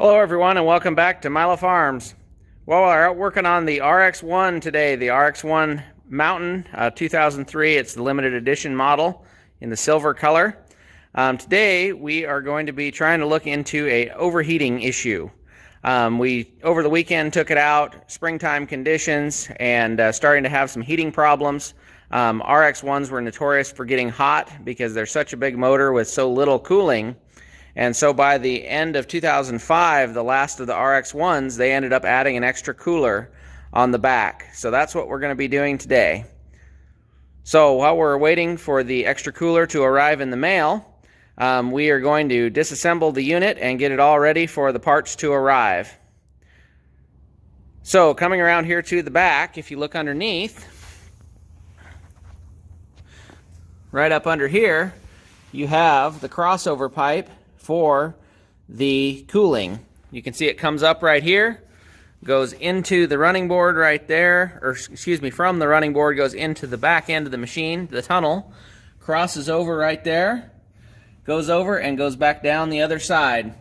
Hello everyone and welcome back to Milo Farms. Well, we're out working on the RX-1 today, the RX-1 Mountain 2003. It's the limited edition model in the silver color. Today we are going to be trying to look into a overheating issue. We over the weekend took it out, springtime conditions, and starting to have some heating problems. RX-1s were notorious for getting hot because they're such a big motor with so little cooling. And so by the end of 2005, the last of the RX-1s, they ended up adding an extra cooler on the back. So that's what we're going to be doing today. So while we're waiting for the extra cooler to arrive in the mail, we are going to disassemble the unit and get it all ready for the parts to arrive. So coming around here to the back, if you look underneath, right up under here, you have the crossover pipe for the cooling. You can see it comes up right here, goes into the running board right there, or excuse me, from the running board goes into the back end of the machine, the tunnel, crosses over right there, goes over and goes back down the other side.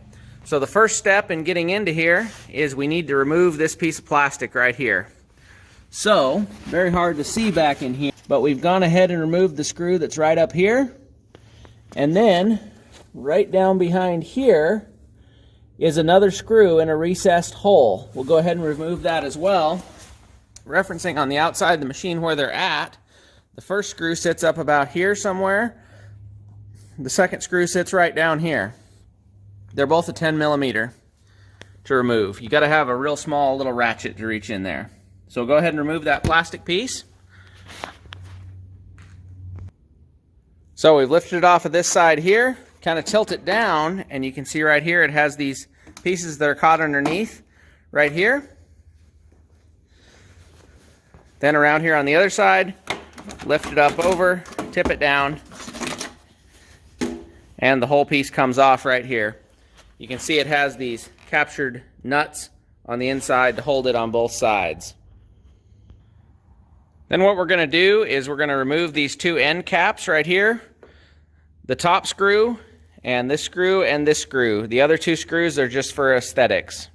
So the first step in getting into here is we need to remove this piece of plastic right here. So, very hard to see back in here, but we've gone ahead and removed the screw that's right up here, and then right down behind here is another screw in a recessed hole. We'll go ahead and remove that as well. Referencing on the outside of the machine where they're at, the first screw sits up about here somewhere. The second screw sits right down here. They're both a 10 millimeter to remove. You got to have a real small little ratchet to reach in there. So go ahead and remove that plastic piece. So we've lifted it off of this side here, kind of tilt it down, and you can see right here it has these pieces that are caught underneath right here. Then around here on the other side, lift it up over, tip it down, and the whole piece comes off right here. You can see it has these captured nuts on the inside to hold it on both sides. Then what we're going to do is we're going to remove these two end caps right here. The top screw and this screw and this screw. The other two screws are just for aesthetics.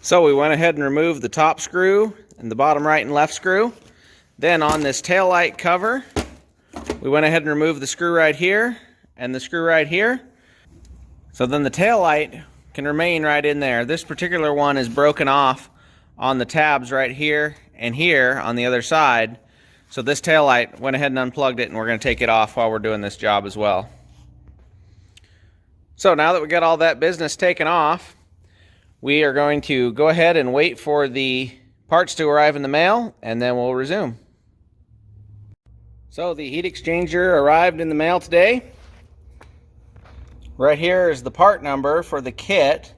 So we went ahead and removed the top screw and the bottom right and left screw. Then on this tail light cover, we went ahead and removed the screw right here and the screw right here. So then the tail light can remain right in there. This particular one is broken off on the tabs right here and here on the other side. So this tail light went ahead and unplugged it, and we're going to take it off while we're doing this job as well. So now that we got all that business taken off, we are going to go ahead and wait for the parts to arrive in the mail, and then we'll resume. So the heat exchanger arrived in the mail today. Right here is the part number for the kit.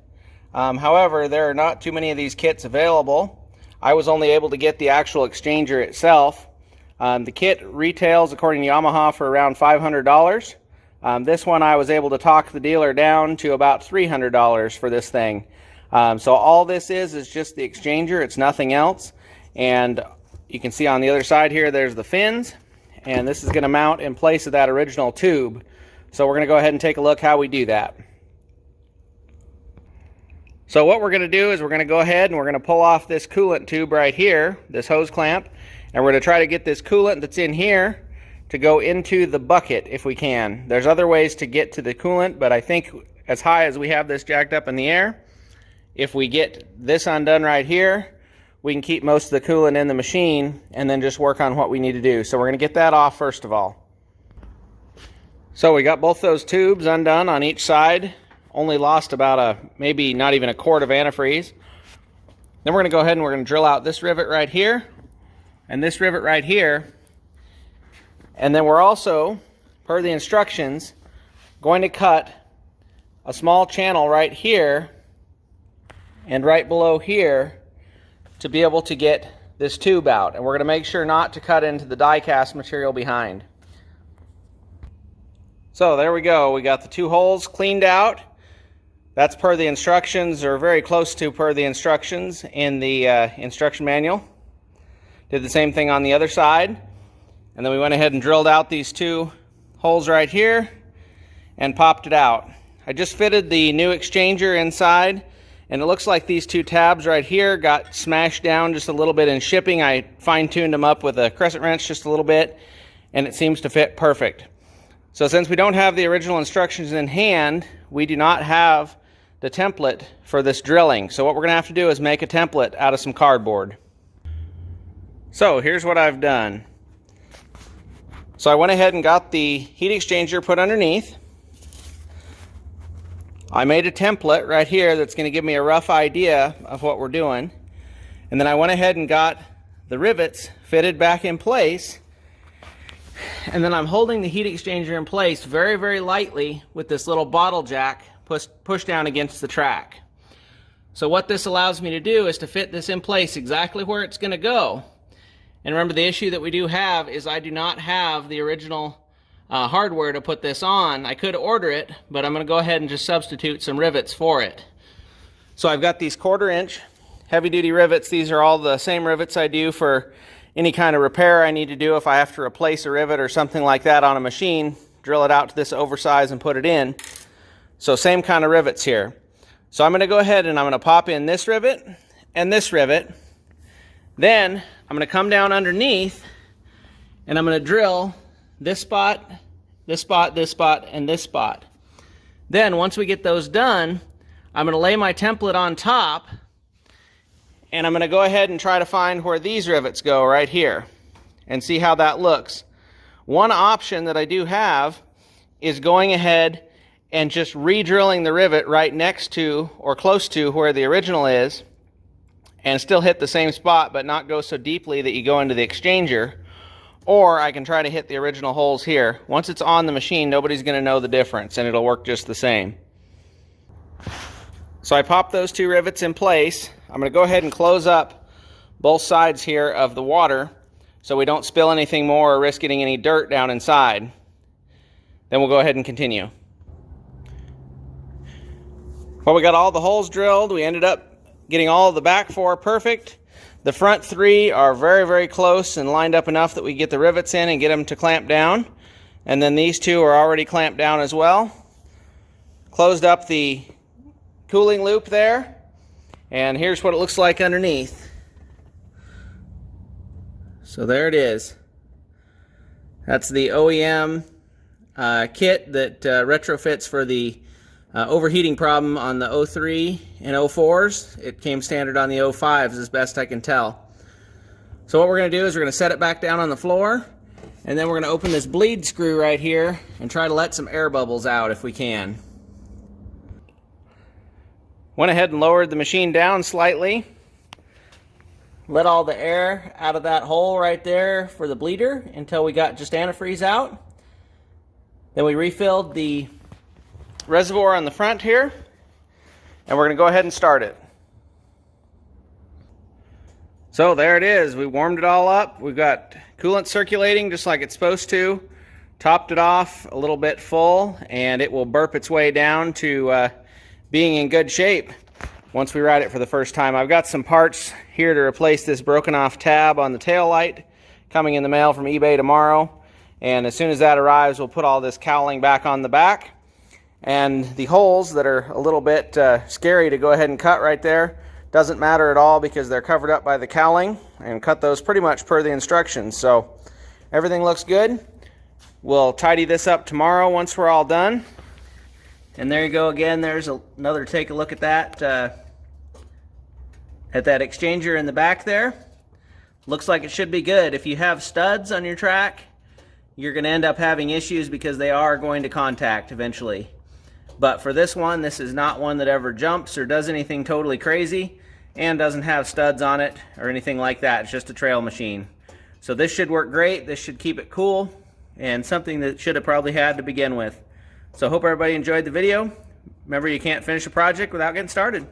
However, there are not too many of these kits available. I was only able to get the actual exchanger itself. The kit retails, according to Yamaha, for around $500. This one I was able to talk the dealer down to about $300 for this thing. So all this is just the exchanger. It's nothing else. And you can see on the other side here, there's the fins. And this is going to mount in place of that original tube. So we're going to go ahead and take a look how we do that. So what we're going to do is we're going to go ahead and we're going to pull off this coolant tube right here, this hose clamp. And we're going to try to get this coolant that's in here to go into the bucket if we can. There's other ways to get to the coolant, but I think as high as we have this jacked up in the air, if we get this undone right here, we can keep most of the coolant in the machine and then just work on what we need to do. So we're going to get that off first of all. So we got both those tubes undone on each side. Only lost about maybe not even a quart of antifreeze. Then we're going to go ahead and we're going to drill out this rivet right here and this rivet right here. And then we're also, per the instructions, going to cut a small channel right here and right below here to be able to get this tube out. And we're going to make sure not to cut into the die cast material behind. So there we go. We got the two holes cleaned out. That's per the instructions, or very close to per the instructions in the instruction manual. Did the same thing on the other side. And then we went ahead and drilled out these two holes right here and popped it out. I just fitted the new exchanger inside, and it looks like these two tabs right here got smashed down just a little bit in shipping. I fine-tuned them up with a crescent wrench just a little bit, and it seems to fit perfect. So since we don't have the original instructions in hand, we do not have the template for this drilling. So what we're going to have to do is make a template out of some cardboard. So here's what I've done. So I went ahead and got the heat exchanger put underneath. I made a template right here that's going to give me a rough idea of what we're doing. And then I went ahead and got the rivets fitted back in place. And then I'm holding the heat exchanger in place very, very lightly with this little bottle jack pushed down against the track. So what this allows me to do is to fit this in place exactly where it's going to go. And remember, the issue that we do have is I do not have the original hardware to put this on. I could order it, but I'm going to go ahead and just substitute some rivets for it. So I've got these 1/4 inch heavy duty rivets. These are all the same rivets I do for any kind of repair I need to do. If I have to replace a rivet or something like that on a machine, drill it out to this oversize and put it in. So same kind of rivets here. So I'm going to go ahead and I'm going to pop in this rivet and this rivet. Then I'm going to come down underneath and I'm going to drill this spot, this spot, this spot, and this spot. Then once we get those done, I'm going to lay my template on top, and I'm going to go ahead and try to find where these rivets go right here and see how that looks. One option that I do have is going ahead and just re-drilling the rivet right next to or close to where the original is and still hit the same spot but not go so deeply that you go into the exchanger. Or I can try to hit the original holes here. Once it's on the machine, nobody's going to know the difference and it'll work just the same. So I popped those two rivets in place. I'm going to go ahead and close up both sides here of the water so we don't spill anything more or risk getting any dirt down inside. Then we'll go ahead and continue. Well, we got all the holes drilled. We ended up getting all of the back 4 perfect. The front 3 are very, very close and lined up enough that we get the rivets in and get them to clamp down. And then these 2 are already clamped down as well. Closed up the cooling loop there. And here's what it looks like underneath. So there it is. That's the OEM kit that retrofits for the overheating problem on the 03 and 04s. It came standard on the 05s as best I can tell. So what we're going to do is we're going to set it back down on the floor, and then we're going to open this bleed screw right here and try to let some air bubbles out if we can. Went ahead and lowered the machine down slightly. Let all the air out of that hole right there for the bleeder until we got just antifreeze out. Then we refilled the reservoir on the front here, and we're going to go ahead and start it. So there it is. We warmed it all up. We've got coolant circulating just like it's supposed to. Topped it off a little bit full, and it will burp its way down to being in good shape once we ride it for the first time. I've got some parts here to replace this broken off tab on the tail light coming in the mail from eBay tomorrow, and as soon as that arrives, we'll put all this cowling back on the back. And the holes that are a little bit scary to go ahead and cut right there doesn't matter at all because they're covered up by the cowling, and cut those pretty much per the instructions. So everything looks good. We'll tidy this up tomorrow once we're all done. And there you go again. There's another take a look at that exchanger in the back there. Looks like it should be good. If you have studs on your track, you're going to end up having issues because they are going to contact eventually. But for this one, this is not one that ever jumps or does anything totally crazy, and doesn't have studs on it or anything like that. It's just a trail machine. So this should work great. This should keep it cool, and something that should have probably had to begin with. So hope everybody enjoyed the video. Remember, you can't finish a project without getting started.